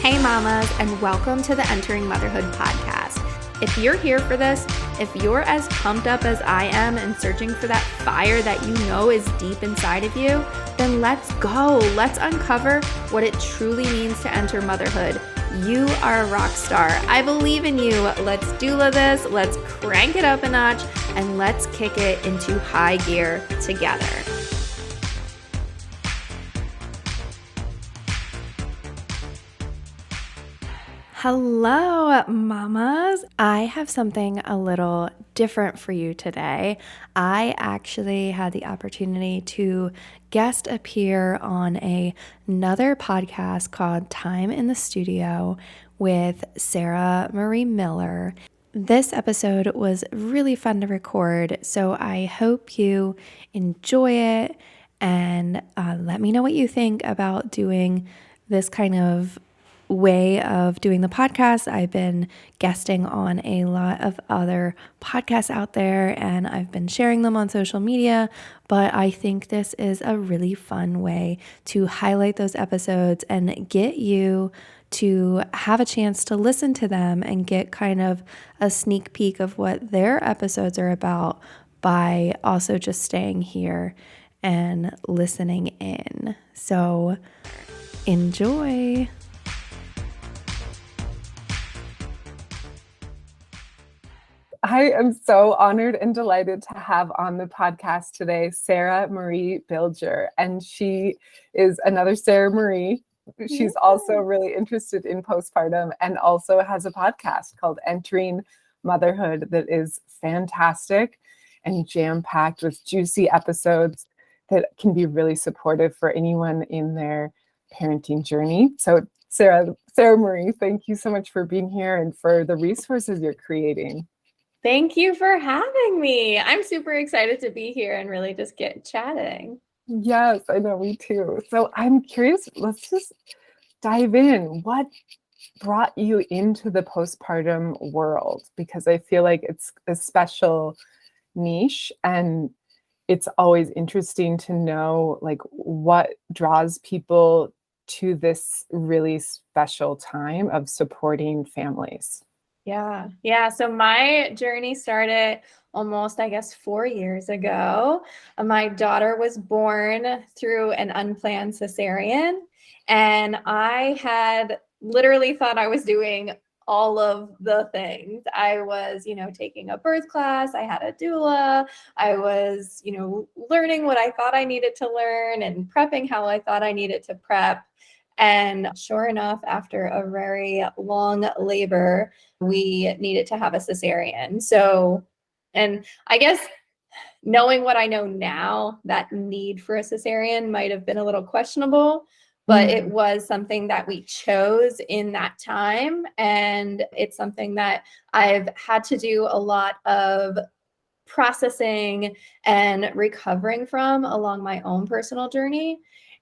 Hey mamas, and welcome to the Entering Motherhood Podcast. If you're here for this, if you're as pumped up as I am and searching for that fire that you know is deep inside of you, then let's go. Let's uncover what it truly means to enter motherhood. You are a rock star. I believe in you. Let's doula this, let's crank it up a notch, and let's kick it into high gear together. Hello, mamas. I have something a little different for you today. I actually had the opportunity to guest appear on another podcast called Thyme in the Studio with Sarah Marie Miller. This episode was really fun to record, so I hope you enjoy it and let me know what you think about doing this kind of way of doing the podcast. I've been guesting on a lot of other podcasts out there and I've been sharing them on social media, but I think this is a really fun way to highlight those episodes and get you to have a chance to listen to them and get kind of a sneak peek of what their episodes are about by also just staying here and listening in. So enjoy. I am so honored and delighted to have on the podcast today Sarah Marie Bilger, and she is another Sarah Marie. She's also really interested in postpartum and also has a podcast called Entering Motherhood that is fantastic and jam-packed with juicy episodes that can be really supportive for anyone in their parenting journey. So Sarah Marie, thank you so much for being here and for the resources you're creating. Thank you for having me. I'm super excited to be here and really just get chatting. Yes, I know, me too. So I'm curious, let's just dive in. What brought you into the postpartum world? Because I feel like it's a special niche and it's always interesting to know like what draws people to this really special time of supporting families. Yeah. So my journey started almost, 4 years ago. My daughter was born through an unplanned cesarean, and I had literally thought I was doing all of the things. I was, taking a birth class. I had a doula. I was, learning what I thought I needed to learn and prepping how I thought I needed to prep. And sure enough, after a very long labor, we needed to have a cesarean. So, and I guess knowing what I know now, that need for a cesarean might have been a little questionable, but it was something that we chose in that time. And it's something that I've had to do a lot of processing and recovering from along my own personal journey.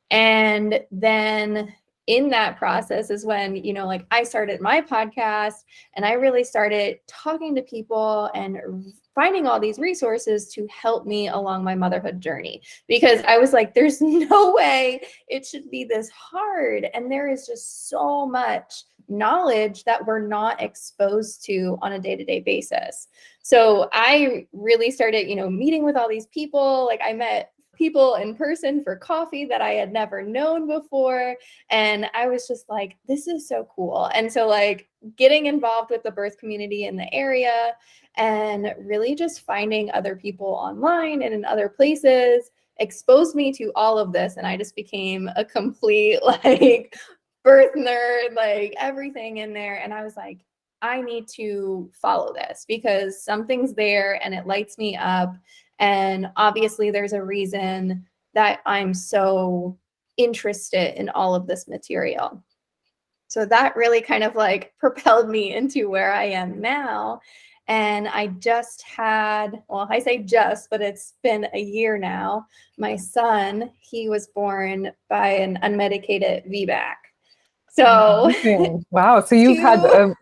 And then in that process is when, I started my podcast and I really started talking to people and finding all these resources to help me along my motherhood journey, because I was like, there's no way it should be this hard. And there is just so much knowledge that we're not exposed to on a day-to-day basis. So I really started, meeting with all these people. Like I met people in person for coffee that I had never known before. And I was just like, this is so cool. And so like getting involved with the birth community in the area and really just finding other people online and in other places exposed me to all of this. And I just became a complete like birth nerd, like everything in there. And I was like, I need to follow this because something's there and it lights me up. And obviously there's a reason that I'm so interested in all of this material. So that really kind of like propelled me into where I am now. And I just had, well, I say just, but it's been a year now. My son, he was born by an unmedicated VBAC. So wow. So you've had a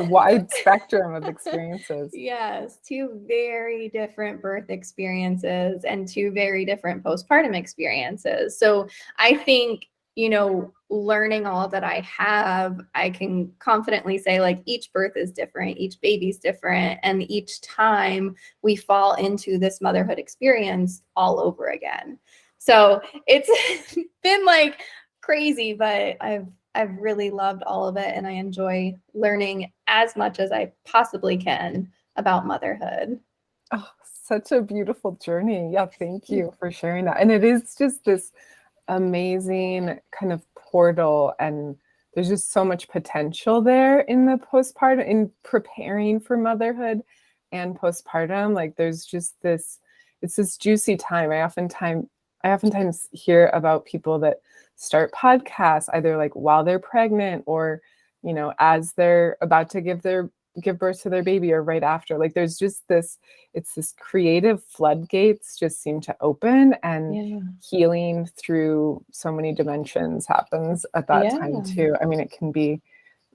wide spectrum of experiences. Yes, two very different birth experiences and two very different postpartum experiences. So I think learning all that I have, I can confidently say like each birth is different, each baby's different, and each time we fall into this motherhood experience all over again. So it's been like crazy, but I've really loved all of it, and I enjoy learning as much as I possibly can about motherhood. Oh, such a beautiful journey. Yeah, thank you for sharing that. And it is just this amazing kind of portal, and there's just so much potential there in the postpartum, in preparing for motherhood and postpartum. Like there's just it's this juicy time. I oftentimes hear about people that start podcasts either like while they're pregnant or, as they're about to give birth to their baby or right after. Like there's just this creative floodgates just seem to open, and healing through so many dimensions happens at that time too. I mean, it can be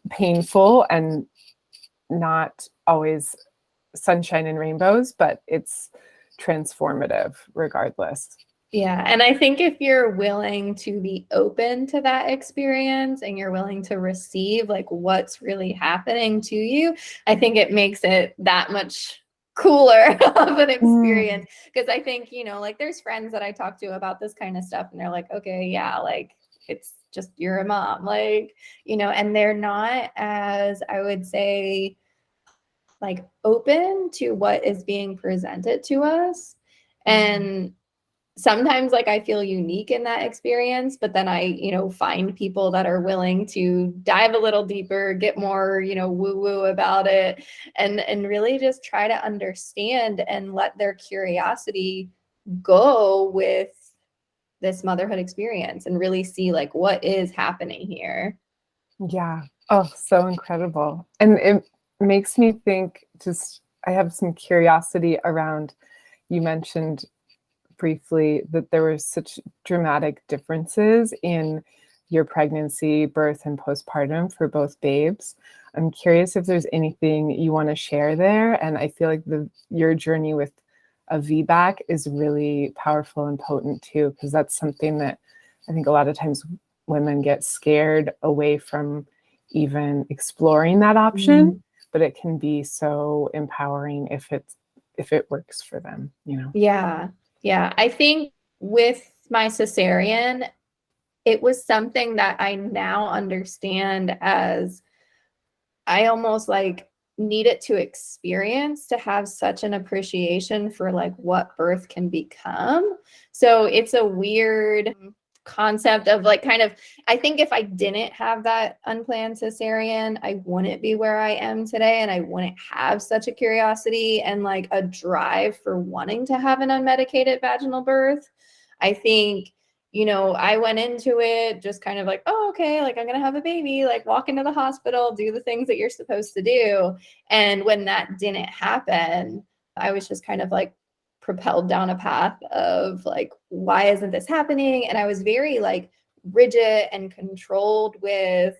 painful and not always sunshine and rainbows, but it's transformative regardless. Yeah. And I think if you're willing to be open to that experience and you're willing to receive like what's really happening to you, I think it makes it that much cooler of an experience. Because I think, like there's friends that I talk to about this kind of stuff and they're like, okay, yeah, like it's just you're a mom, like, and they're not as, I would say, like open to what is being presented to us. And sometimes like I feel unique in that experience, but then I, find people that are willing to dive a little deeper, get more, woo woo about it, and really just try to understand and let their curiosity go with this motherhood experience and really see like what is happening here. Yeah. Oh, so incredible. And it makes me think, I have some curiosity around, you mentioned briefly that there were such dramatic differences in your pregnancy, birth, and postpartum for both babes. I'm curious if there's anything you want to share there. And I feel like your journey with a VBAC is really powerful and potent too, because that's something that I think a lot of times women get scared away from even exploring that option, but it can be so empowering if it works for them, Yeah. Yeah. I think with my cesarean, it was something that I now understand as I almost like needed to experience to have such an appreciation for like what birth can become. So it's a weird concept of like kind of, I think if I didn't have that unplanned cesarean, I wouldn't be where I am today, and I wouldn't have such a curiosity and like a drive for wanting to have an unmedicated vaginal birth. I think, I went into it just kind of like, oh, okay, like I'm going to have a baby, like walk into the hospital, do the things that you're supposed to do. And when that didn't happen, I was just kind of like propelled down a path of like, why isn't this happening? And I was very like rigid and controlled with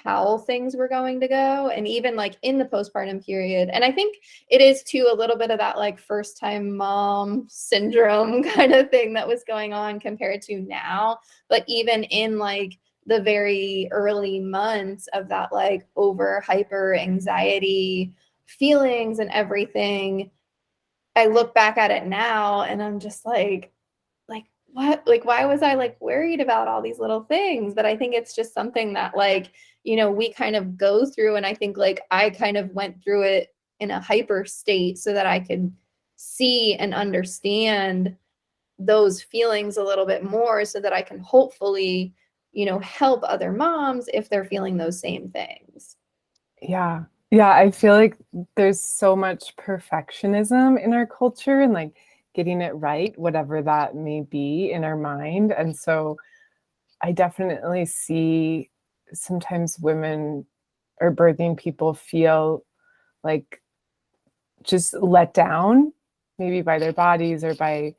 how things were going to go. And even like in the postpartum period. And I think it is too a little bit of that like first time mom syndrome kind of thing that was going on compared to now. But even in like the very early months of that like over hyper anxiety feelings and everything, I look back at it now and I'm just like what? Like, why was I like worried about all these little things? But I think it's just something that like, we kind of go through. And I think like I kind of went through it in a hyper state so that I could see and understand those feelings a little bit more so that I can hopefully, help other moms if they're feeling those same things. Yeah. Yeah. I feel like there's so much perfectionism in our culture and like getting it right, whatever that may be in our mind. And so I definitely see sometimes women or birthing people feel like just let down, maybe by their bodies or by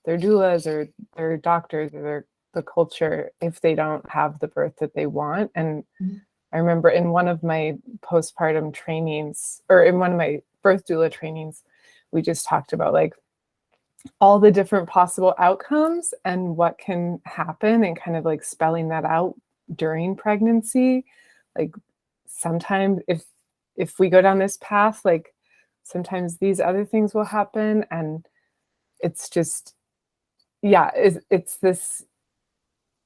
their doulas or their doctors or the culture if they don't have the birth that they want. And I remember in one of my postpartum trainings or in one of my birth doula trainings, we just talked about like all the different possible outcomes and what can happen, and kind of like spelling that out during pregnancy. Like sometimes if we go down this path, like sometimes these other things will happen. And it's just, yeah, it's this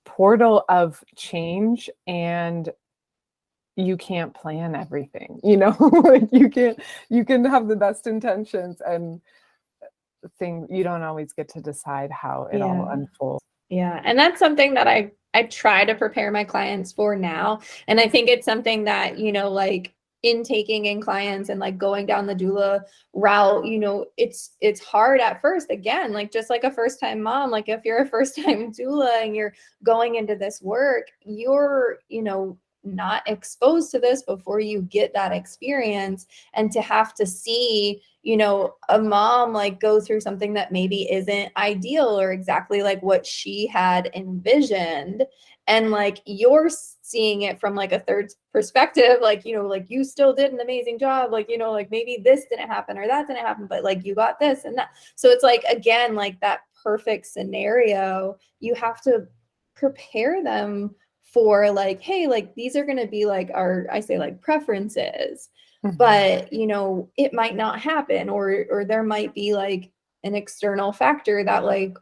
portal of change, and you can't plan everything, like you can have the best intentions, and you don't always get to decide how it all unfolds. Yeah. And that's something that I try to prepare my clients for now. And I think it's something that, like intaking in clients and like going down the doula route, it's hard at first. Again, like just like a first time mom, like if you're a first time doula and you're going into this work, you're, not exposed to this before you get that experience, and to have to see a mom like go through something that maybe isn't ideal or exactly like what she had envisioned, and like you're seeing it from like a third perspective, like like you still did an amazing job, like like maybe this didn't happen or that didn't happen, but like you got this and that. So it's like, again, like that perfect scenario, you have to prepare them for like, hey, like these are going to be like I say like preferences, but it might not happen, or there might be like an external factor that like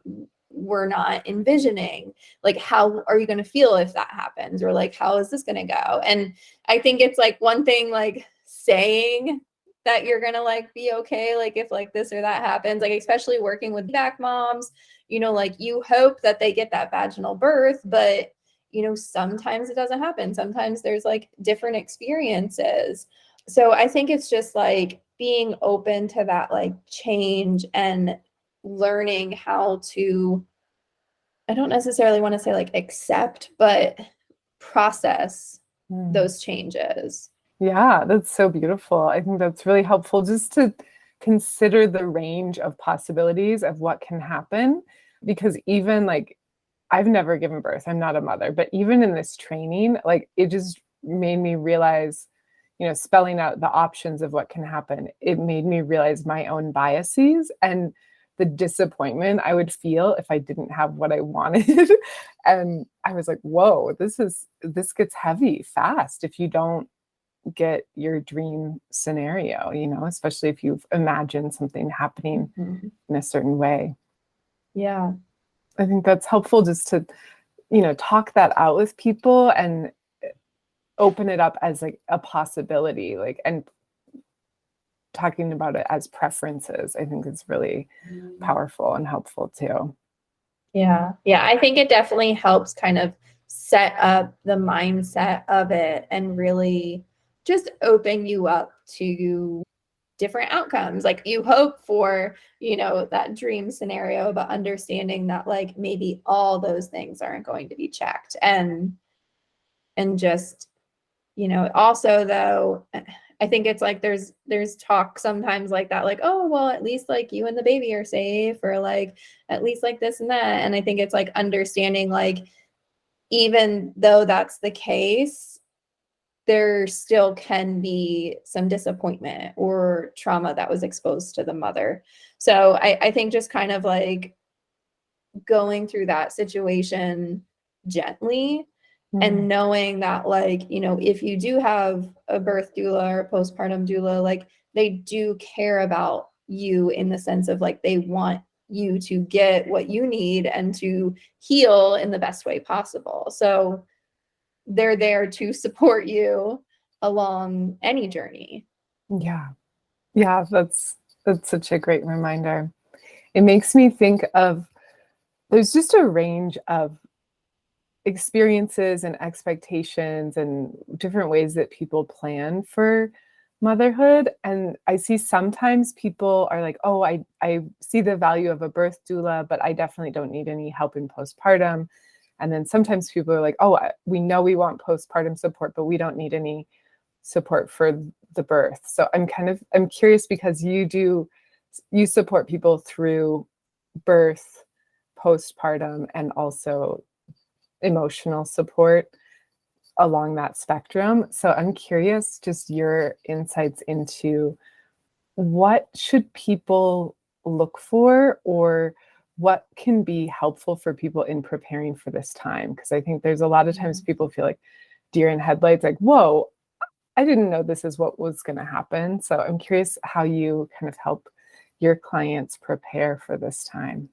we're not envisioning. Like, how are you going to feel if that happens, or like how is this going to go? And I think it's like one thing like saying that you're going to like be okay, like if like this or that happens, like especially working with VBAC moms, like you hope that they get that vaginal birth, but sometimes it doesn't happen. Sometimes there's like different experiences. So I think it's just like being open to that like change, and learning how to, I don't necessarily want to say like accept, but process those changes. Yeah, that's so beautiful. I think that's really helpful, just to consider the range of possibilities of what can happen, because even like I've never given birth, I'm not a mother, but even in this training, like it just made me realize, spelling out the options of what can happen, it made me realize my own biases and the disappointment I would feel if I didn't have what I wanted. And I was like, whoa, this gets heavy fast if you don't get your dream scenario, especially if you've imagined something happening in a certain way. Yeah. I think that's helpful, just to, talk that out with people and open it up as like a possibility, like, and talking about it as preferences. I think it's really powerful and helpful too. Yeah. Yeah. I think it definitely helps kind of set up the mindset of it and really just open you up to different outcomes. Like you hope for, that dream scenario, but understanding that like maybe all those things aren't going to be checked. And just, also though, I think it's like there's talk sometimes like that, like, oh, well, at least like you and the baby are safe, or like at least like this and that. And I think it's like understanding like, even though that's the case, there still can be some disappointment or trauma that was exposed to the mother. So I think just kind of like going through that situation gently, and knowing that like, if you do have a birth doula or a postpartum doula, like they do care about you in the sense of like, they want you to get what you need and to heal in the best way possible. So they're there to support you along any journey. Yeah. Yeah, that's such a great reminder. It makes me think of, there's just a range of experiences and expectations and different ways that people plan for motherhood. And I see sometimes people are like, oh, I see the value of a birth doula, but I definitely don't need any help in postpartum. And then sometimes people are like, oh, we know we want postpartum support, but we don't need any support for the birth. So I'm curious, because you support people through birth, postpartum, and also emotional support along that spectrum. So I'm curious, just your insights into what should people look for, or what can be helpful for people in preparing for this time? Because I think there's a lot of times people feel like deer in headlights, like, whoa, I didn't know this is what was going to happen. So I'm curious how you kind of help your clients prepare for this time.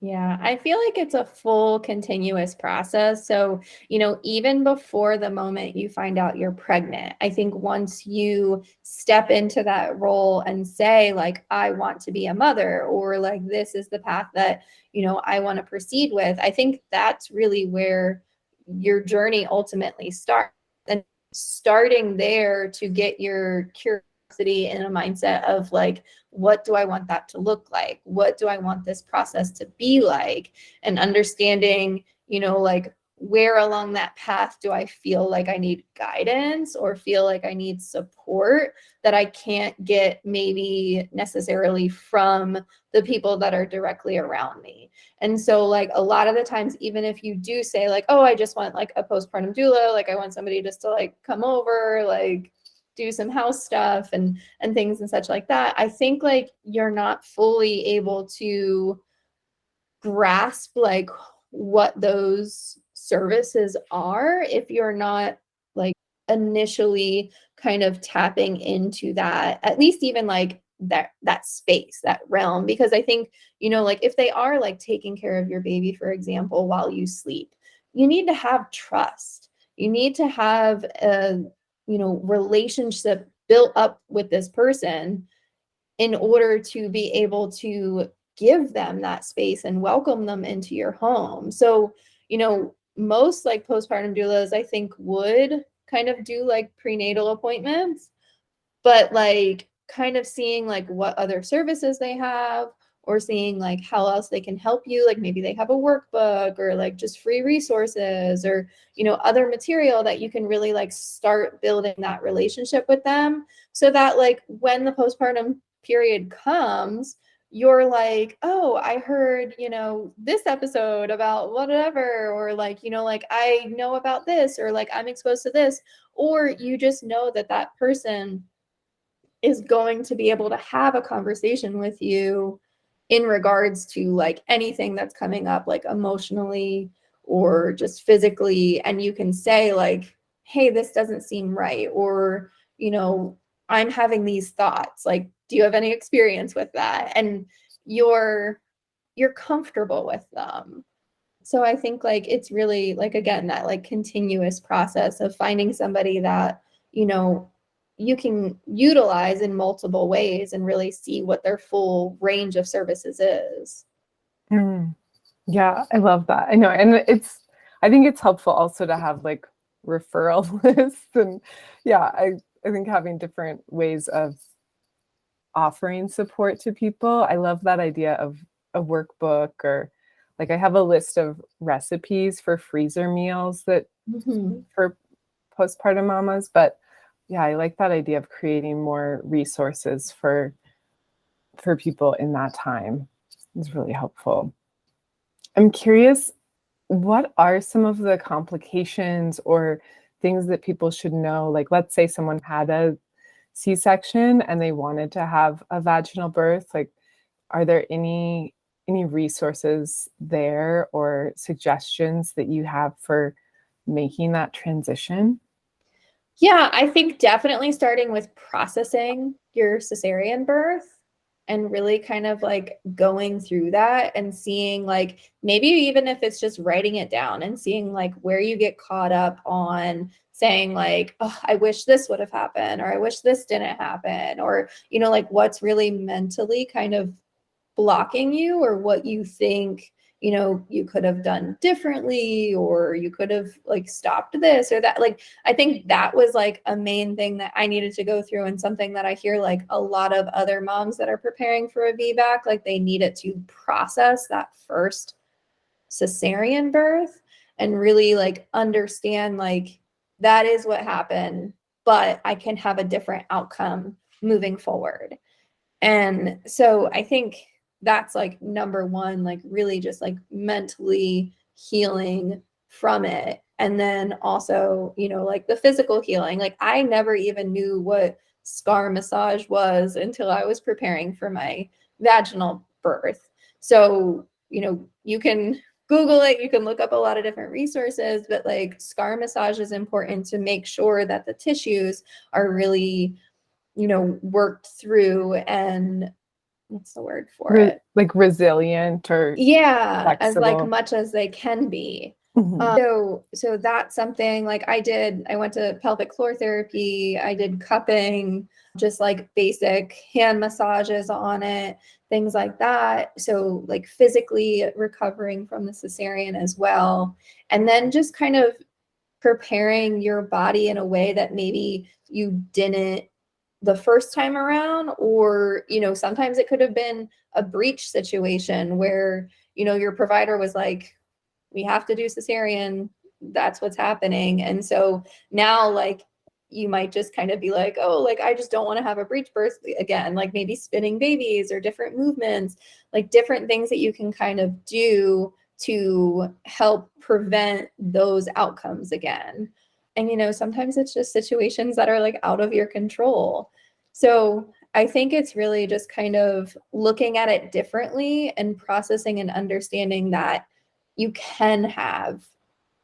Yeah, I feel like it's a full continuous process. So, even before the moment you find out you're pregnant, I think once you step into that role and say, like, I want to be a mother, or like, this is the path that, I want to proceed with, I think that's really where your journey ultimately starts. And starting there to get your curiosity in a mindset of like, what do I want that to look like? What do I want this process to be like? And understanding, like, where along that path do I feel like I need guidance or feel like I need support that I can't get maybe necessarily from the people that are directly around me. And so, like, a lot of the times, even if you do say like, oh, I just want like a postpartum doula, like I want somebody just to like come over, like do some house stuff and things and such like that, I think like you're not fully able to grasp like what those services are if you're not like initially kind of tapping into that, at least even like that space, that realm. Because I think, like if they are like taking care of your baby, for example, while you sleep, you need to have trust. You need to have a relationship built up with this person in order to be able to give them that space and welcome them into your home. So, most like postpartum doulas, I think, would kind of do like prenatal appointments, but like kind of seeing like what other services they have, or seeing like how else they can help you. Like maybe they have a workbook or like just free resources, or, other material that you can really like start building that relationship with them, so that like when the postpartum period comes, you're like, oh, I heard, this episode about whatever, or like, like I know about this, or like I'm exposed to this, or you just know that that person is going to be able to have a conversation with you in regards to like anything that's coming up, like emotionally or just physically. And you can say like, hey, this doesn't seem right. Or, I'm having these thoughts. Like, do you have any experience with that? And you're comfortable with them. So I think like it's really like, again, that like continuous process of finding somebody that, you can utilize in multiple ways and really see what their full range of services is. Yeah, I love that. I know. And I think it's helpful also to have like referral lists. And yeah, I think having different ways of offering support to people. I love that idea of a workbook, or like I have a list of recipes for freezer meals that for postpartum mamas. But yeah, I like that idea of creating more resources for people in that time. It's really helpful. I'm curious, what are some of the complications or things that people should know? Like, let's say someone had a C-section and they wanted to have a vaginal birth. Like, are there any resources there or suggestions that you have for making that transition? Yeah, I think definitely starting with processing your cesarean birth and really kind of like going through that and seeing like, maybe even if it's just writing it down and seeing like where you get caught up on saying like, oh, I wish this would have happened, or I wish this didn't happen, or, like what's really mentally kind of blocking you, or what you think, you could have done differently, or you could have like stopped this or that. Like, I think that was like a main thing that I needed to go through, and something that I hear like a lot of other moms that are preparing for a VBAC, like they needed to process that first cesarean birth and really like understand like that is what happened, but I can have a different outcome moving forward. And so I think that's like number one, like really just like mentally healing from it. And then also, like the physical healing. Like I never even knew what scar massage was until I was preparing for my vaginal birth. So, you can Google it, you can look up a lot of different resources, but like scar massage is important to make sure that the tissues are really, worked through and what's the word for it? Like resilient or Yeah, as like flexible. much as they can be. Mhm. So that's something like I went to pelvic floor therapy, I did cupping, just like basic hand massages on it, things like that. So like physically recovering from the cesarean as well. And then just kind of preparing your body in a way that maybe you didn't the first time around, or sometimes it could have been a breech situation where your provider was like, we have to do cesarean, that's what's happening. And so now like you might just kind of be like, oh, like I just don't want to have a breech birth again, like maybe spinning babies or different movements, like different things that you can kind of do to help prevent those outcomes again. And sometimes it's just situations that are like out of your control. So I think it's really just kind of looking at it differently and processing and understanding that you can have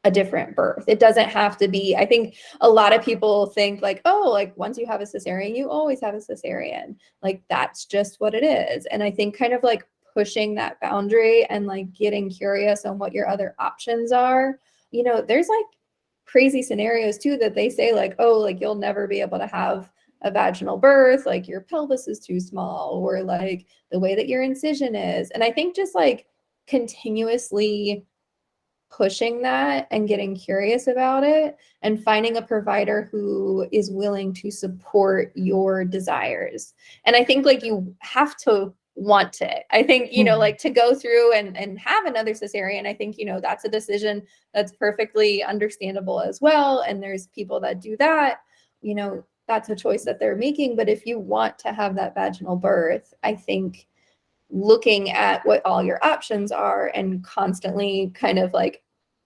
a different birth. It doesn't have to be, I think a lot of people think like, oh, like once you have a cesarean, you always have a cesarean. Like that's just what it is. And I think kind of like pushing that boundary and like getting curious on what your other options are. There's like crazy scenarios too that they say like, oh, like you'll never be able to have a vaginal birth, like your pelvis is too small, or like the way that your incision is. And I think just like continuously pushing that and getting curious about it and finding a provider who is willing to support your desires. And I think like you have to want it. I think, like to go through and have another cesarean, I think, that's a decision that's perfectly understandable as well. And there's people that do that, that's a choice that they're making. But if you want to have that vaginal birth, I think looking at what all your options are and constantly kind of like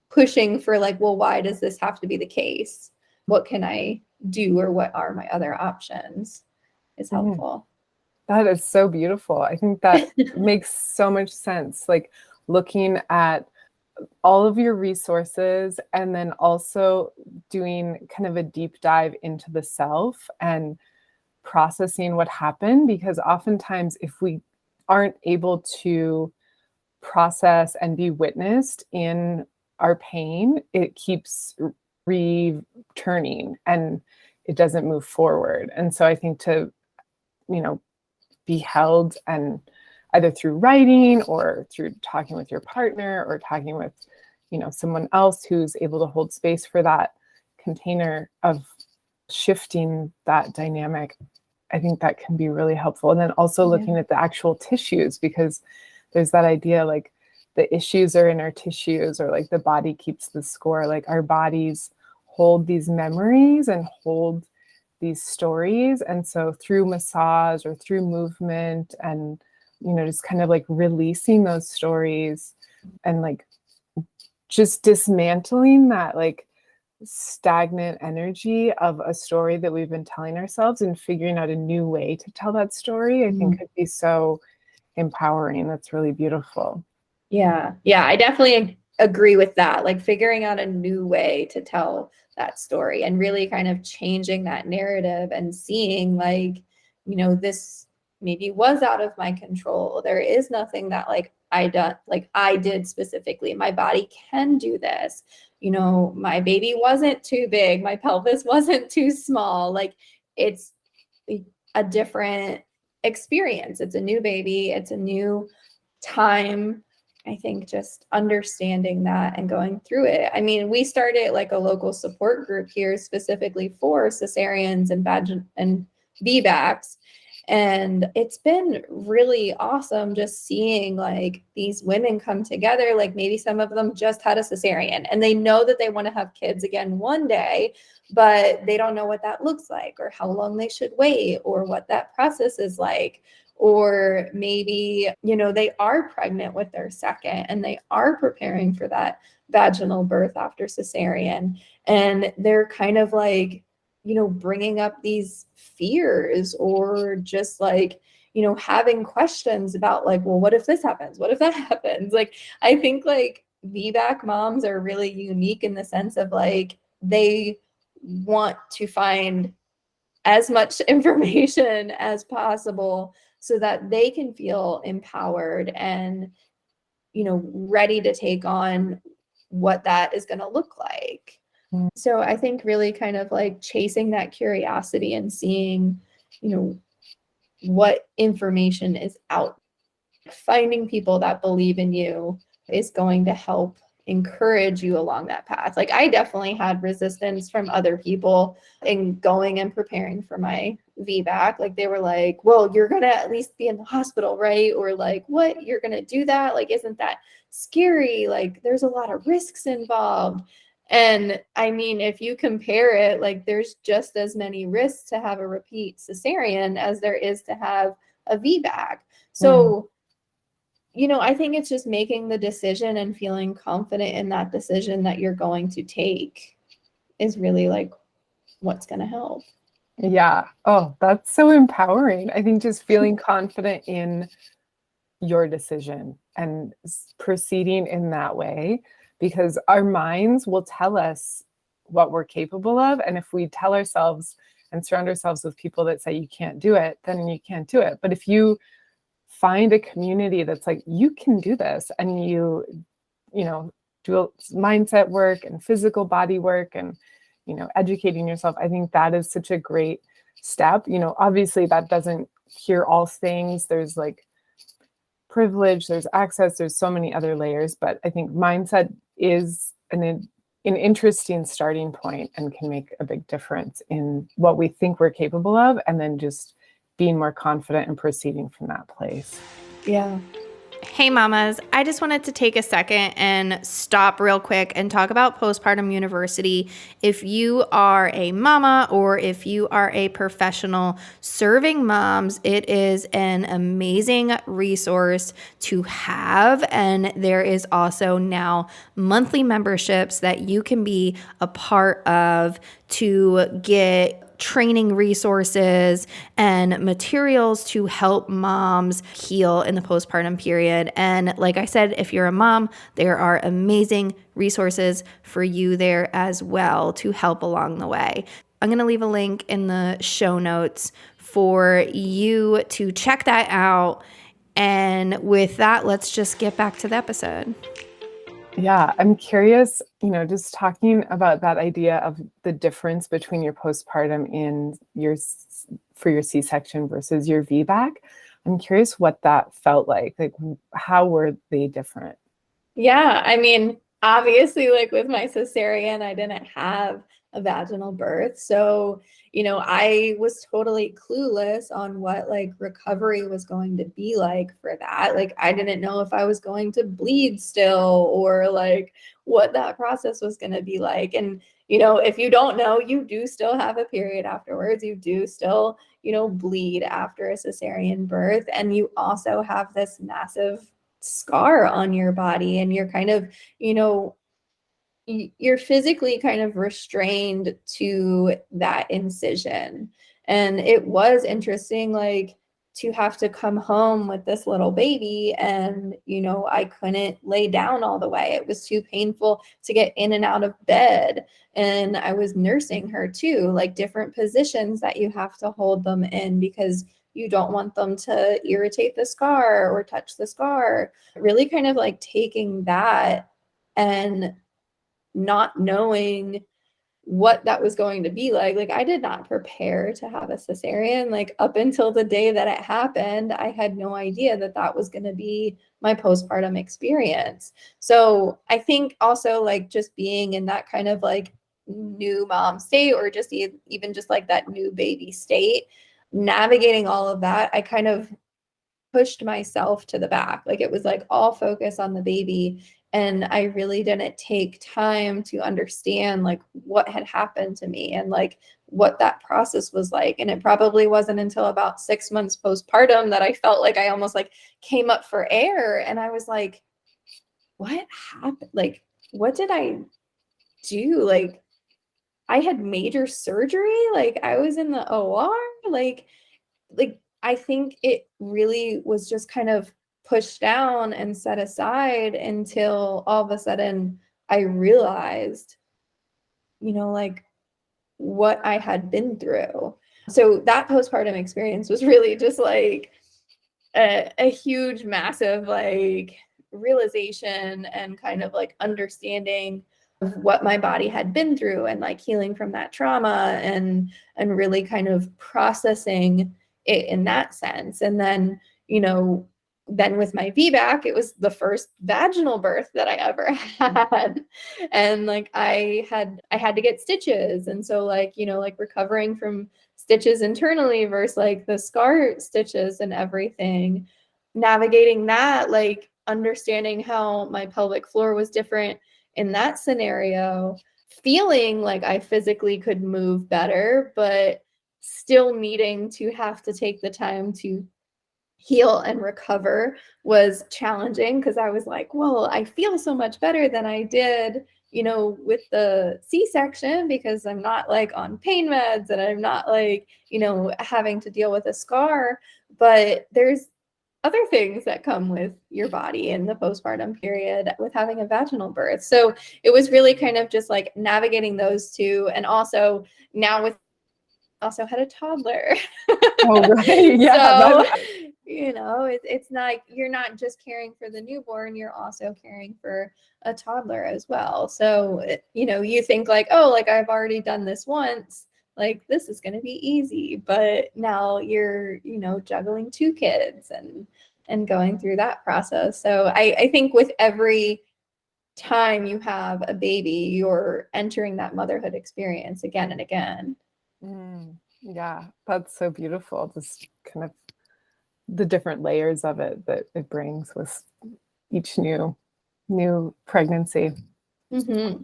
pushing for like, well, why does this have to be the case? What can I do, or what are my other options is helpful. That is so beautiful. I think that makes so much sense. Like looking at all of your resources and then also doing kind of a deep dive into the self and processing what happened, because oftentimes if we aren't able to process and be witnessed in our pain, it keeps returning and it doesn't move forward. And so I think to, be held, and either through writing or through talking with your partner or talking with, someone else who's able to hold space for that container of shifting that dynamic, I think that can be really helpful. And then also looking at the actual tissues, because there's that idea like the issues are in our tissues, or like the body keeps the score. Like our bodies hold these memories and hold these stories. And so through massage or through movement and, just kind of like releasing those stories and like just dismantling that like stagnant energy of a story that we've been telling ourselves and figuring out a new way to tell that story, I think could be so empowering. That's really beautiful. Yeah. I definitely agree with that. Like figuring out a new way to tell that story and really kind of changing that narrative and seeing like, this maybe was out of my control. There is nothing that like I did specifically. My body can do this. My baby wasn't too big. My pelvis wasn't too small. Like it's a different experience. It's a new baby. It's a new time. I think just understanding that and going through it. I mean, we started like a local support group here specifically for cesareans and VBACs. And it's been really awesome just seeing like these women come together. Like maybe some of them just had a cesarean and they know that they want to have kids again one day, but they don't know what that looks like or how long they should wait or what that process is like. Or maybe, they are pregnant with their second and they are preparing for that vaginal birth after cesarean. And they're kind of like, bringing up these fears or just like, having questions about like, well, what if this happens? What if that happens? Like, I think like VBAC moms are really unique in the sense of like, they want to find as much information as possible so that they can feel empowered and, ready to take on what that is going to look like. So I think really kind of like chasing that curiosity and seeing, what information is out. Finding people that believe in you is going to help encourage you along that path. Like I definitely had resistance from other people in going and preparing for my VBAC. Like they were like, well, you're going to at least be in the hospital, right? Or like, what, you're going to do that? Like, isn't that scary? Like there's a lot of risks involved. And I mean, if you compare it, like there's just as many risks to have a repeat cesarean as there is to have a VBAC. So I think it's just making the decision and feeling confident in that decision that you're going to take is really like what's going to help. Yeah. Oh, that's so empowering. I think just feeling confident in your decision and proceeding in that way, because our minds will tell us what we're capable of. And if we tell ourselves and surround ourselves with people that say you can't do it, then you can't do it. But if you find a community that's like, you can do this, and you do mindset work and physical body work and, educating yourself, I think that is such a great step. Obviously that doesn't cure all things. There's like privilege, there's access, there's so many other layers, but I think mindset is an interesting starting point and can make a big difference in what we think we're capable of, and then just being more confident and proceeding from that place. Yeah. Hey mamas, I just wanted to take a second and stop real quick and talk about Postpartum University. If you are a mama or if you are a professional serving moms, it is an amazing resource to have. And there is also now monthly memberships that you can be a part of to get training resources and materials to help moms heal in the postpartum period. And like I said, if you're a mom, there are amazing resources for you there as well to help along the way. I'm going to leave a link in the show notes for you to check that out. And with that, let's just get back to the episode. Yeah, I'm curious, just talking about that idea of the difference between your postpartum for your C-section versus your VBAC. I'm curious what that felt like. Like, how were they different? Yeah, I mean, obviously, like with my cesarean, I didn't have a vaginal birth. So, I was totally clueless on what like recovery was going to be like for that. Like, I didn't know if I was going to bleed still or like what that process was going to be like. And, if you don't know, you do still have a period afterwards. You do still, bleed after a cesarean birth. And you also have this massive scar on your body, and you're kind of, you're physically kind of restrained to that incision. And it was interesting, like to have to come home with this little baby and, I couldn't lay down all the way. It was too painful to get in and out of bed. And I was nursing her too, like different positions that you have to hold them in because you don't want them to irritate the scar or touch the scar. Really kind of like taking that and not knowing what that was going to be like. Like I did not prepare to have a cesarean. Like up until the day that it happened, I had no idea that that was going to be my postpartum experience. So I think also like just being in that kind of like new mom state, or just even just like that new baby state, navigating all of that, I kind of pushed myself to the back. Like it was like all focus on the baby. And I really didn't take time to understand like what had happened to me and like what that process was like. And it probably wasn't until about 6 months postpartum that I felt like I almost like came up for air. And I was like, what happened? Like, what did I do? Like, I had major surgery. Like I was in the OR. Like I think it really was just kind of pushed down and set aside until all of a sudden I realized, like what I had been through. So that postpartum experience was really just like a huge, massive like realization and kind of like understanding of what my body had been through and like healing from that trauma and really kind of processing it in that sense. And then, then with my VBAC, it was the first vaginal birth that I ever had. And like I had to get stitches. And so like, like recovering from stitches internally versus like the scar stitches and everything, navigating that, like understanding how my pelvic floor was different in that scenario, feeling like I physically could move better, but still needing to have to take the time to heal and recover was challenging because I was like, well, I feel so much better than I did, with the C-section because I'm not like on pain meds and I'm not like, having to deal with a scar. But there's other things that come with your body in the postpartum period with having a vaginal birth. So it was really kind of just like navigating those two. And also now with also had a toddler. Oh, right. Yeah. So, it's not, you're not just caring for the newborn, you're also caring for a toddler as well. So, you think like, oh, like I've already done this once, like this is going to be easy, but now you're, juggling two kids and going through that process. So I think with every time you have a baby, you're entering that motherhood experience again and again. Yeah, that's so beautiful. Just kind of the different layers of it that it brings with each new pregnancy. Mm-hmm.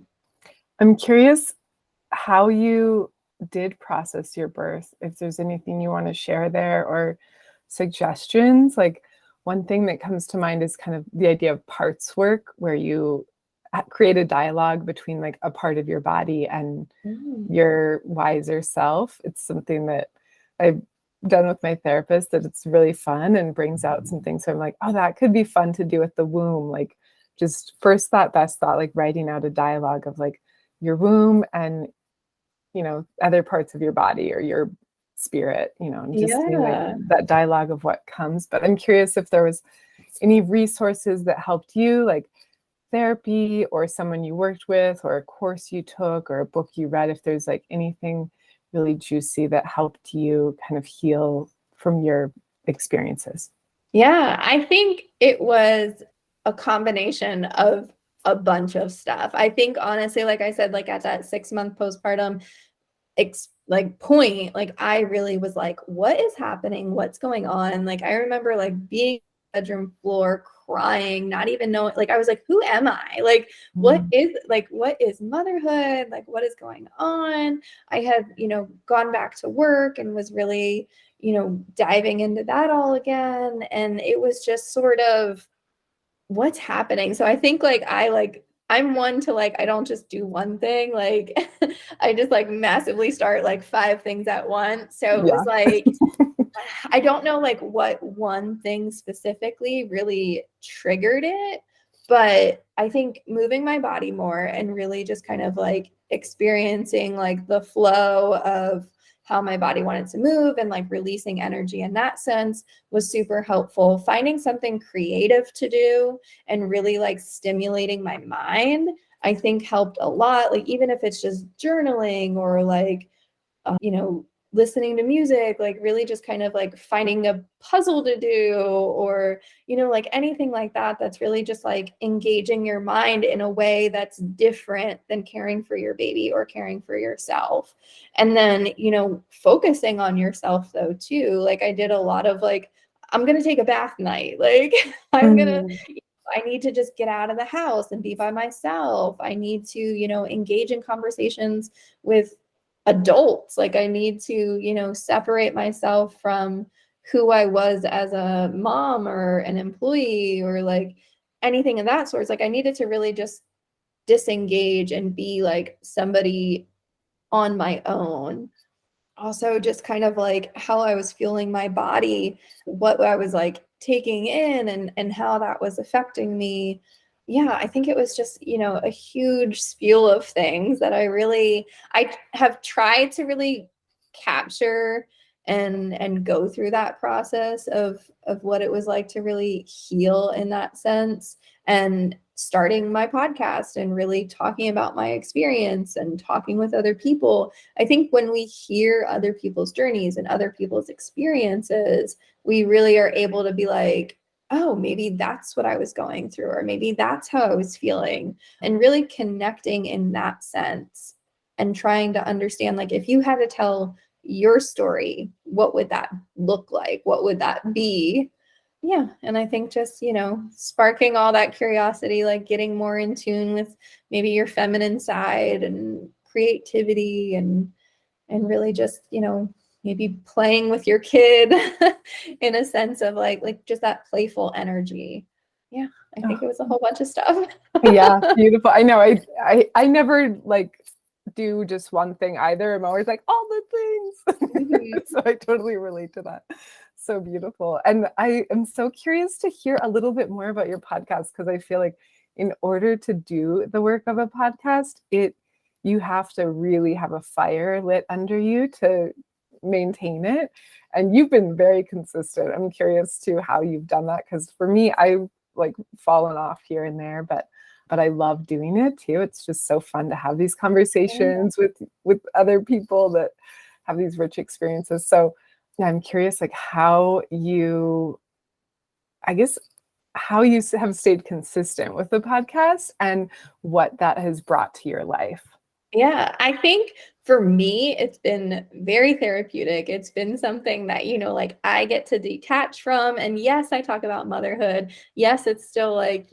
I'm curious how you did process your birth, if there's anything you want to share there or suggestions. Like one thing that comes to mind is kind of the idea of parts work, where you create a dialogue between like a part of your body and your wiser self. It's something that I've done with my therapist, that it's really fun and brings out some things. So I'm like, oh, that could be fun to do with the womb. Like just first thought, best thought, like writing out a dialogue of like your womb and, other parts of your body or your spirit, and just seeing like that dialogue of what comes. But I'm curious if there was any resources that helped you, like therapy or someone you worked with or a course you took or a book you read, if there's like anything really juicy that helped you kind of heal from your experiences. Yeah, I think it was a combination of a bunch of stuff. I think honestly, like I said, like at that 6-month postpartum point, like I really was like, what is happening? What's going on? Like I remember like being on the bedroom floor crying, not even knowing, like I was like, who am I? Like what is motherhood? Like what is going on? I had, gone back to work and was really, diving into that all again. And it was just sort of what's happening. So I think I'm one to like, I don't just do one thing. Like I just like massively start like 5 things at once. So it was like, I don't know like what one thing specifically really triggered it, but I think moving my body more and really just kind of like experiencing like the flow of how my body wanted to move and like releasing energy in that sense was super helpful. Finding something creative to do and really like stimulating my mind, I think helped a lot. Like even if it's just journaling or like, listening to music, like really just kind of like finding a puzzle to do or, like anything like that, that's really just like engaging your mind in a way that's different than caring for your baby or caring for yourself. And then, focusing on yourself though, too. Like I did a lot of like, I'm going to take a bath night. Like I need to just get out of the house and be by myself. I need to, engage in conversations with adults. Like I need to, separate myself from who I was as a mom or an employee or like anything of that sort. It's like I needed to really just disengage and be like somebody on my own. also just kind of like how I was feeling my body, what I was like taking in and how that was affecting me. Yeah, I think it was just, a huge spew of things that I have tried to really capture and go through that process of what it was like to really heal in that sense, and starting my podcast and really talking about my experience and talking with other people. I think when we hear other people's journeys and other people's experiences, we really are able to be like, oh, maybe that's what I was going through, or maybe that's how I was feeling, and really connecting in that sense and trying to understand, like, if you had to tell your story, what would that look like? What would that be? Yeah. And I think just, sparking all that curiosity, like getting more in tune with maybe your feminine side and creativity, and really just, maybe playing with your kid in a sense of like just that playful energy. Yeah. I think it was a whole bunch of stuff. Yeah, beautiful. I know. I never like do just one thing either. I'm always like all the things. Mhm. So I totally relate to that. So beautiful. And I am so curious to hear a little bit more about your podcast, because I feel like in order to do the work of a podcast, you have to really have a fire lit under you to maintain it. And you've been very consistent. I'm curious to how you've done that, because for me, I've like fallen off here and there, but I love doing it too. It's just so fun to have these conversations with other people that have these rich experiences. So yeah, I'm curious, like how you have stayed consistent with the podcast and what that has brought to your life. Yeah, I think for me, it's been very therapeutic. It's been something that, like I get to detach from. And yes, I talk about motherhood. Yes, it's still like,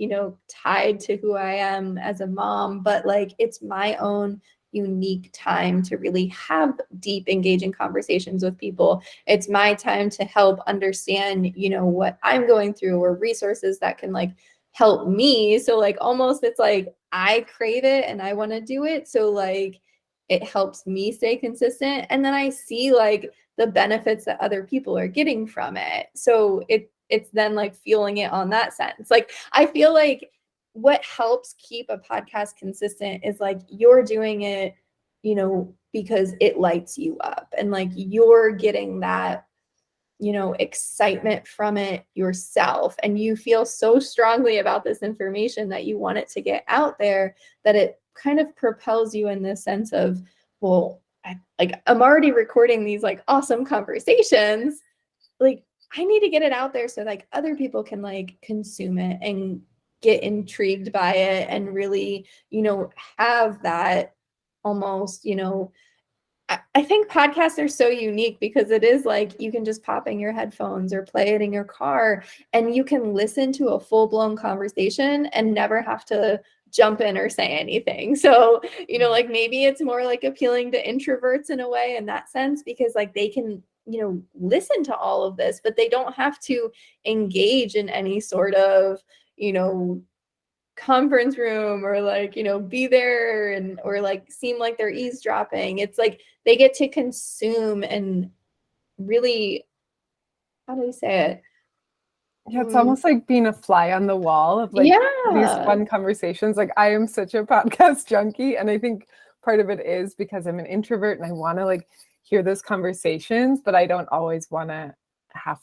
tied to who I am as a mom, but like it's my own unique time to really have deep, engaging conversations with people. It's my time to help understand, what I'm going through, or resources that can like help me. So like almost it's like I crave it and I want to do it. So like it helps me stay consistent. And then I see like the benefits that other people are getting from it. So it's then like feeling it on that sense. Like I feel like what helps keep a podcast consistent is like you're doing it, because it lights you up, and like you're getting that excitement from it yourself, and you feel so strongly about this information that you want it to get out there, that it kind of propels you in this sense of, well, I'm already recording these like awesome conversations. Like I need to get it out there so like other people can like consume it and get intrigued by it, and really, have that almost, I think podcasts are so unique because it is like you can just pop in your headphones or play it in your car, and you can listen to a full-blown conversation and never have to jump in or say anything. So, like maybe it's more like appealing to introverts in a way in that sense, because like they can, listen to all of this, but they don't have to engage in any sort of, conference room, or like be there and or like seem like they're eavesdropping. It's like they get to consume and really, how do you say it? Yeah, it's almost like being a fly on the wall of like these Yeah. fun conversations. Like I am such a podcast junkie, and I think part of it is because I'm an introvert and I want to like hear those conversations, but I don't always want to have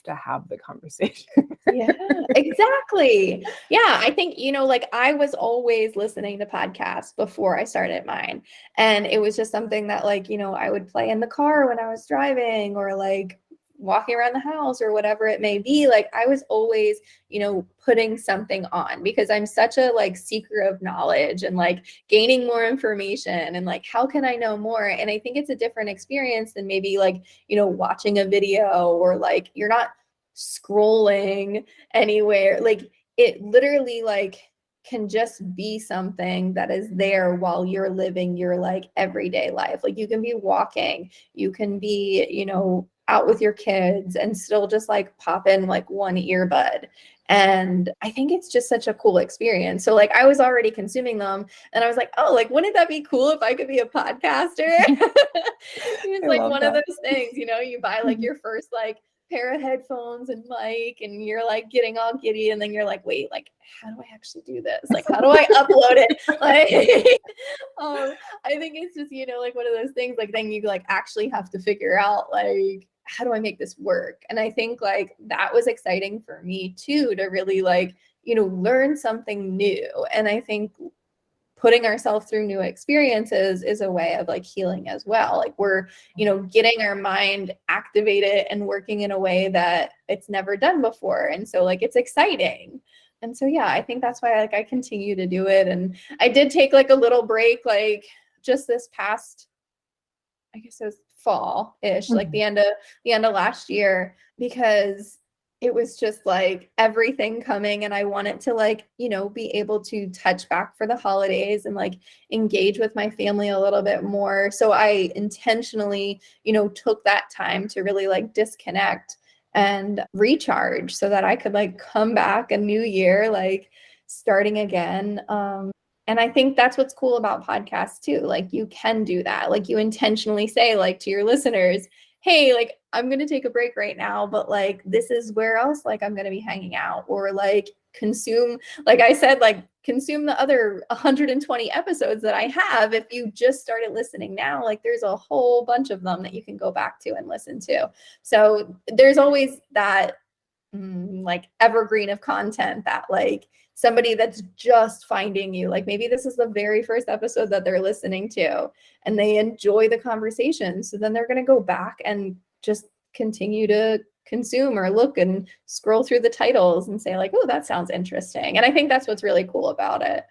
the conversation. Yeah, exactly. Yeah, I think, like I was always listening to podcasts before I started mine. And it was just something that like, I would play in the car when I was driving, or like walking around the house, or whatever it may be. Like I was always, putting something on, because I'm such a like seeker of knowledge and like gaining more information, and like how can I know more? And I think it's a different experience than maybe like, watching a video, or like you're not scrolling anywhere. Like it literally like can just be something that is there while you're living your like everyday life. Like you can be walking, you can be, out with your kids and still just like pop in like one earbud. And I think it's just such a cool experience. So like I was already consuming them and I was like, oh, like wouldn't that be cool if I could be a podcaster? It's like one of those things, you know, you buy like your first like pair of headphones and mic and you're like getting all giddy and then you're like, wait, like how do I actually do this? Like how do I upload it? Like I think it's just, you know, like one of those things, like then you like actually have to figure out like how do I make this work? And I think like that was exciting for me too, to really like, you know, learn something new. And I think putting ourselves through new experiences is a way of like healing as well. Like we're, you know, getting our mind activated and working in a way that it's never done before. And so like it's exciting. And so yeah, I think that's why like I continue to do it. And I did take like a little break, like just this past, I guess it was fall-ish, like the end of last year, because it was just like everything coming and I wanted to like, you know, be able to touch back for the holidays and like engage with my family a little bit more. So I intentionally, you know, took that time to really like disconnect and recharge so that I could like come back a new year, like starting again. And I think that's what's cool about podcasts too. Like you can do that. Like you intentionally say like to your listeners, hey, like I'm going to take a break right now, but like this is where else like I'm going to be hanging out, or like consume, like I said, like consume the other 120 episodes that I have. If you just started listening now, like there's a whole bunch of them that you can go back to and listen to. So there's always that like evergreen of content that like somebody that's just finding you, like maybe this is the very first episode that they're listening to and they enjoy the conversation. So then they're going to go back and just continue to consume or look and scroll through the titles and say like, oh, that sounds interesting. And I think that's what's really cool about it.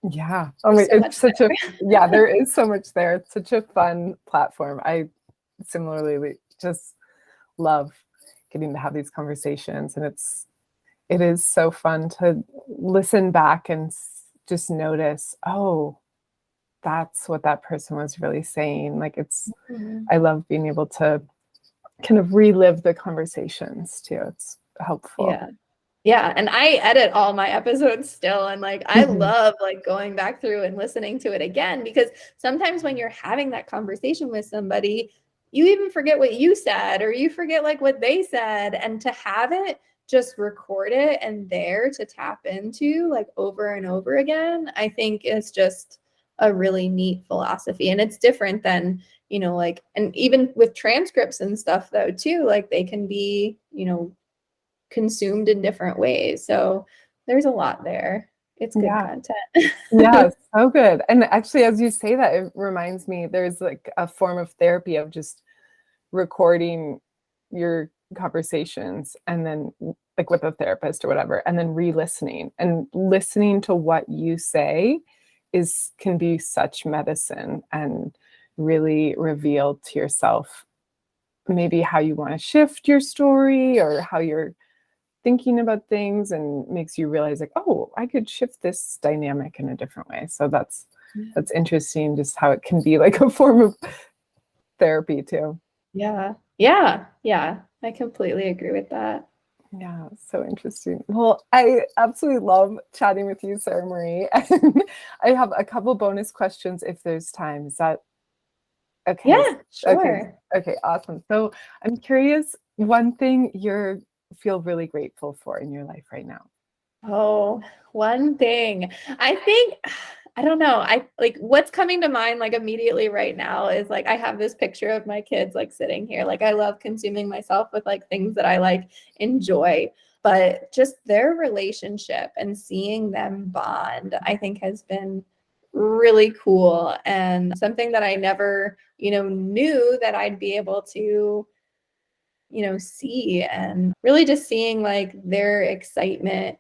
Yeah. Oh my, it's such a, yeah, there is so much there. It's such a fun platform. I similarly just love getting to have these conversations, and it is so fun to listen back and just notice, oh, that's what that person was really saying. Like I love being able to kind of relive the conversations too. It's helpful. Yeah. And I edit all my episodes still. And like, I love like going back through and listening to it again, because sometimes when you're having that conversation with somebody, you even forget what you said, or you forget like what they said. And to have it just record it and there to tap into like over and over again, I think is just a really neat philosophy. And it's different than, you know, like, and even with transcripts and stuff though, too, like they can be, you know, consumed in different ways. So there's a lot there. It's good content. Yeah, so good. And actually, as you say that, it reminds me there's like a form of therapy of just recording your conversations and then like with a therapist or whatever, and then re-listening and listening to what you say can be such medicine and really reveal to yourself maybe how you want to shift your story or how you're thinking about things, and makes you realize like, oh, I could shift this dynamic in a different way. So that's interesting, just how it can be like a form of therapy too. Yeah. I completely agree with that. Yeah, so interesting. Well, I absolutely love chatting with you, Sarah Marie. And I have a couple bonus questions if there's time. Is that okay? Yeah, sure. Okay, awesome. So I'm curious, one thing you feel really grateful for in your life right now? Oh, one thing. I think, I don't know. I like what's coming to mind like immediately right now is like I have this picture of my kids like sitting here. Like I love consuming myself with like things that I like enjoy, but just their relationship and seeing them bond, I think has been really cool and something that I never, you know, knew that I'd be able to, you know, see, and really just seeing like their excitement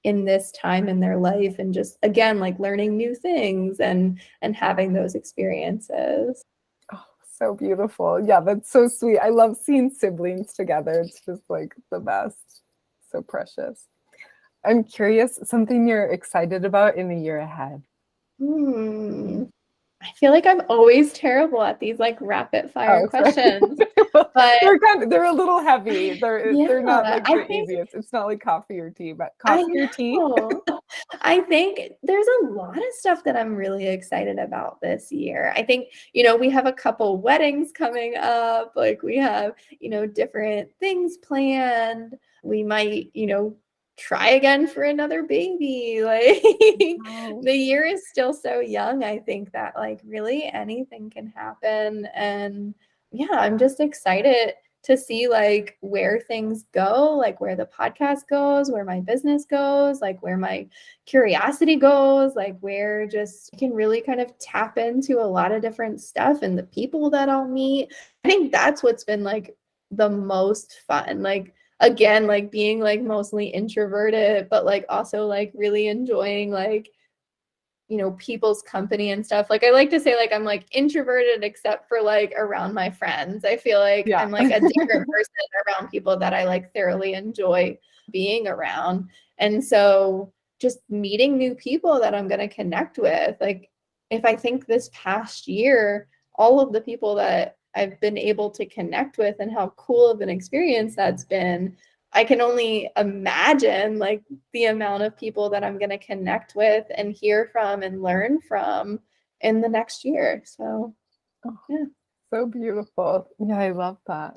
in this time in their life, and just again like learning new things and having those experiences. Oh, so beautiful. Yeah, that's so sweet. I love seeing siblings together. It's just like the best. So precious. I'm curious, something you're excited about in the year ahead? I feel like I'm always terrible at these like rapid fire questions, but they're a little heavy. They're not like I the think easiest. It's not like coffee or tea, but I coffee or tea. know. I think there's a lot of stuff that I'm really excited about this year. I think, we have a couple weddings coming up. Like we have, different things planned. We might, try again for another baby. Like Wow. the year is still so young. I think that like really anything can happen. And yeah, I'm just excited to see like where things go, like where the podcast goes, where my business goes, like where my curiosity goes, like where just I can really kind of tap into a lot of different stuff and the people that I'll meet. I think that's what's been like the most fun. Like again, like being like mostly introverted, but like also like really enjoying like people's company and stuff. Like I like to say like I'm like introverted except for like around my friends. I feel like Yeah. I'm like a different person around people that I like thoroughly enjoy being around. And so just meeting new people that I'm going to connect with. Like if I think this past year, all of the people that I've been able to connect with and how cool of an experience that's been, I can only imagine like the amount of people that I'm going to connect with and hear from and learn from in the next year. So, yeah. So beautiful. Yeah, I love that.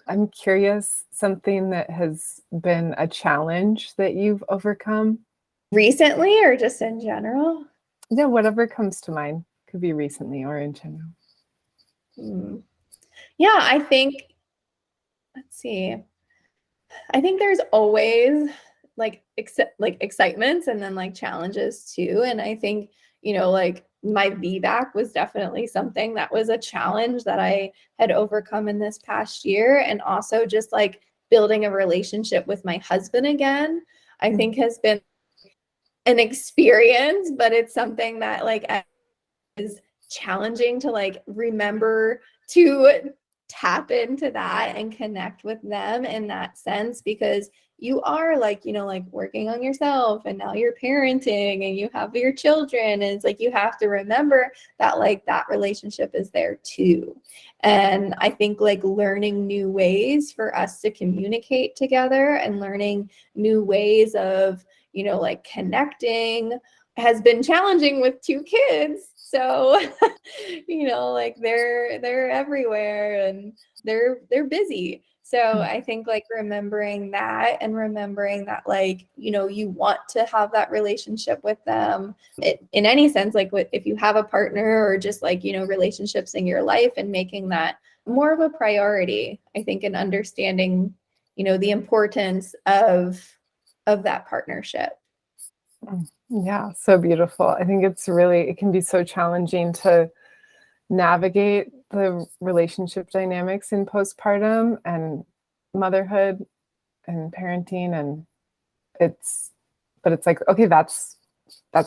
I'm curious, something that has been a challenge that you've overcome? Recently or just in general? Yeah, whatever comes to mind. Could be recently or in general. Yeah, I think, let's see. I think there's always like excitements and then like challenges too. And I think, like my VBAC was definitely something that was a challenge that I had overcome in this past year. And also just like building a relationship with my husband again, I think has been an experience, but it's something that like is challenging to like remember to tap into that and connect with them in that sense, because you are like like working on yourself and now you're parenting and you have your children, and it's like you have to remember that like that relationship is there too. And I think like learning new ways for us to communicate together and learning new ways of like connecting has been challenging with 2 kids. So, like they're everywhere and they're busy. So I think like remembering that and remembering that like, you want to have that relationship with them in any sense, like if you have a partner or just like, relationships in your life, and making that more of a priority, I think, and understanding, the importance of that partnership. Yeah, so beautiful. I think it can be so challenging to navigate the relationship dynamics in postpartum and motherhood and parenting. And it's like, okay, that's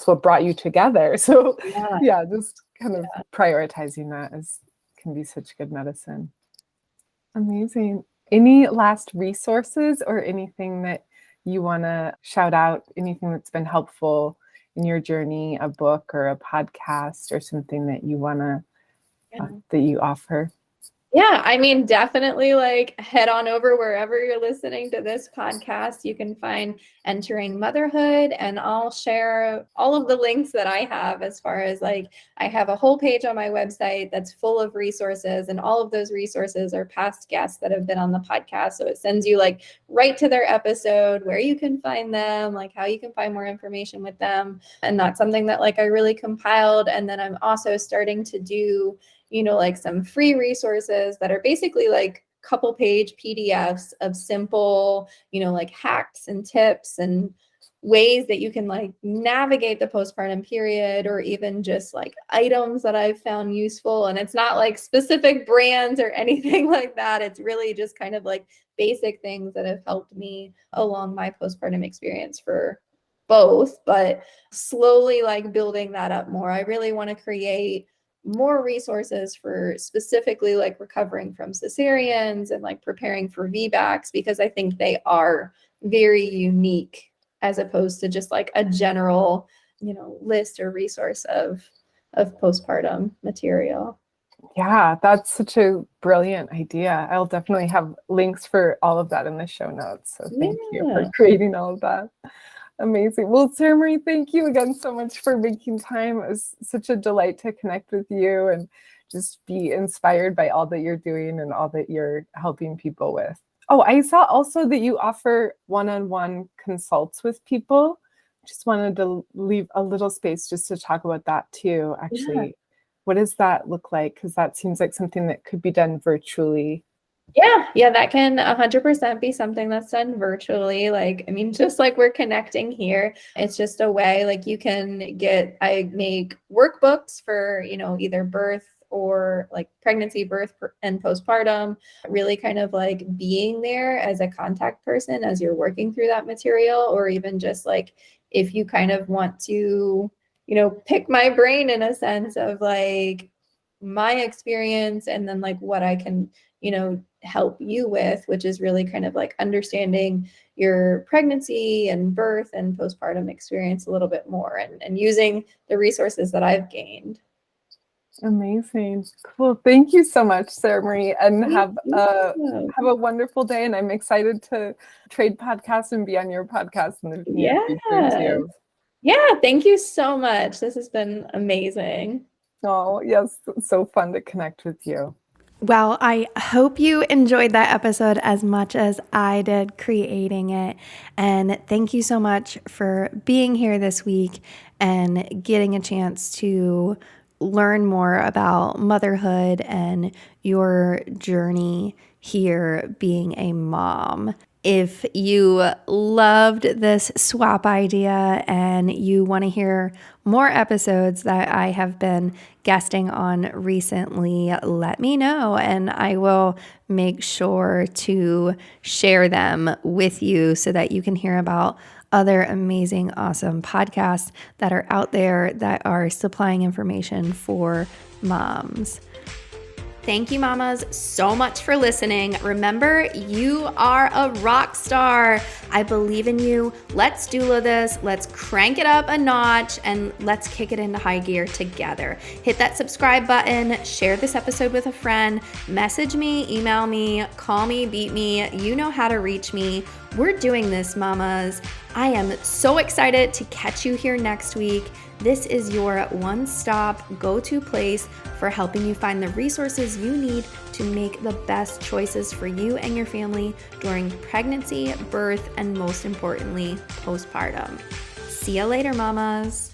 what brought you together. So yeah, just kind of prioritizing that can be such good medicine. Amazing. Any last resources or anything that you want to shout out, anything that's been helpful in your journey, a book or a podcast or something that you want to, that you offer? Yeah, I mean, definitely like head on over wherever you're listening to this podcast. You can find Entering Motherhood, and I'll share all of the links that I have, as far as like I have a whole page on my website that's full of resources, and all of those resources are past guests that have been on the podcast. So it sends you like right to their episode, where you can find them, like how you can find more information with them. And that's something that like I really compiled. And then I'm also starting to do like some free resources that are basically like couple page PDFs of simple, like hacks and tips and ways that you can like navigate the postpartum period, or even just like items that I've found useful. And it's not like specific brands or anything like that. It's really just kind of like basic things that have helped me along my postpartum experience for both, but slowly like building that up more. I really want to create more resources for specifically like recovering from cesareans and like preparing for VBACs, because I think they are very unique as opposed to just like a general, list or resource of of postpartum material. Yeah, that's such a brilliant idea. I'll definitely have links for all of that in the show notes. So thank you for creating all of that. Amazing. Well, Sarah Marie, thank you again so much for making time. It was such a delight to connect with you and just be inspired by all that you're doing and all that you're helping people with. Oh, I saw also that you offer one-on-one consults with people. Just wanted to leave a little space just to talk about that too, actually. Yeah. What does that look like? Because that seems like something that could be done virtually. Yeah, that can 100% be something that's done virtually. Like, I mean, just like we're connecting here, it's just a way, like you can I make workbooks for, either birth or like pregnancy, birth, and postpartum, really kind of like being there as a contact person as you're working through that material, or even just like, if you kind of want to, pick my brain in a sense of like my experience and then like what I can, help you with, which is really kind of like understanding your pregnancy and birth and postpartum experience a little bit more and using the resources that I've gained. Amazing. Cool. Thank you so much, Sarah Marie, and have a wonderful day. And I'm excited to trade podcasts and be on your podcast in the near future too. Yeah, thank you so much. This has been amazing. Oh, yes. So fun to connect with you. Well, I hope you enjoyed that episode as much as I did creating it. And thank you so much for being here this week and getting a chance to learn more about motherhood and your journey here being a mom. If you loved this swap idea and you want to hear more episodes that I have been guesting on recently, let me know and I will make sure to share them with you so that you can hear about other amazing, awesome podcasts that are out there that are supplying information for moms. Thank you, mamas, so much for listening. Remember, you are a rock star. I believe in you. Let's doula this. Let's crank it up a notch and let's kick it into high gear together. Hit that subscribe button, share this episode with a friend, message me, email me, call me, beat me. You know how to reach me. We're doing this, mamas. I am so excited to catch you here next week. This is your one-stop go-to place for helping you find the resources you need to make the best choices for you and your family during pregnancy, birth, and most importantly, postpartum. See you later, mamas.